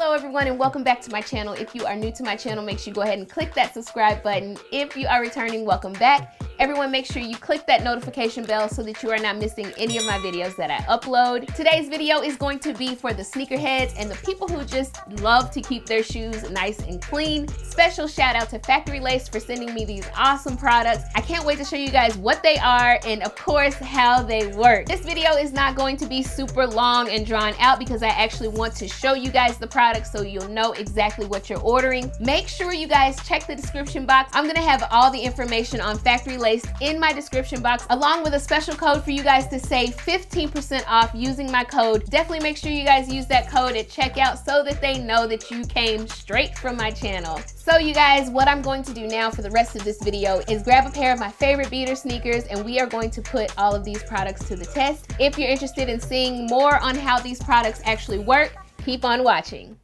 Hello everyone and welcome back to my channel. If you are new to my channel, make sure you go ahead and click that subscribe button. If you are returning, welcome back. Everyone, make sure you click that notification bell so that you are not missing any of my videos that I upload. Today's video is going to be for the sneakerheads and the people who just love to keep their shoes nice and clean. Special shout out to Factory Lace for sending me these awesome products. I can't wait to show you guys what they are and of course how they work. This video is not going to be super long and drawn out because I actually want to show you guys the products so you'll know exactly what you're ordering. Make sure you guys check the description box. I'm gonna have all the information on Factory Lace in my description box, along with a special code for you guys to save 15% off using my code. Definitely make sure you guys use that code at checkout so that they know that you came straight from my channel. So you guys, what I'm going to do now for the rest of this video is grab a pair of my favorite beater sneakers and we are going to put all of these products to the test. If you're interested in seeing more on how these products actually work, keep on watching.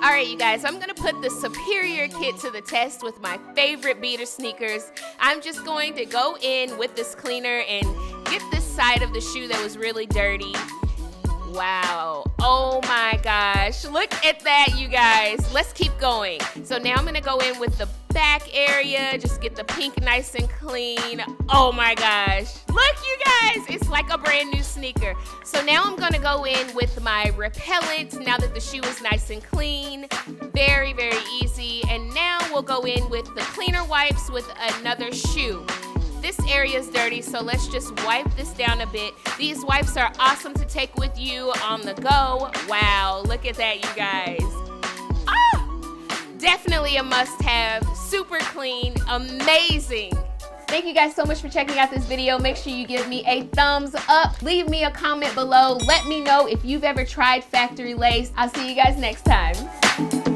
All right, you guys, I'm gonna put the Superior kit to the test with my favorite beater sneakers. I'm just going to go in with this cleaner and get this side of the shoe that was really dirty. Wow, oh my gosh, look at that, you guys. Let's keep going. So now I'm gonna go in with the back area, just get the pink nice and clean. Oh my gosh, look you guys, it's like a brand new sneaker. So now I'm gonna go in with my Repellent now that the shoe is nice and clean. Very, very easy. And now we'll go in with the cleaner wipes with another shoe. This area is dirty, so let's just wipe this down a bit. These wipes are awesome to take with you on the go. Wow, look at that, you guys. Definitely a must-have, super clean, amazing. Thank you guys so much for checking out this video. Make sure you give me a thumbs up. Leave me a comment below. Let me know if you've ever tried Factory Lace. I'll see you guys next time.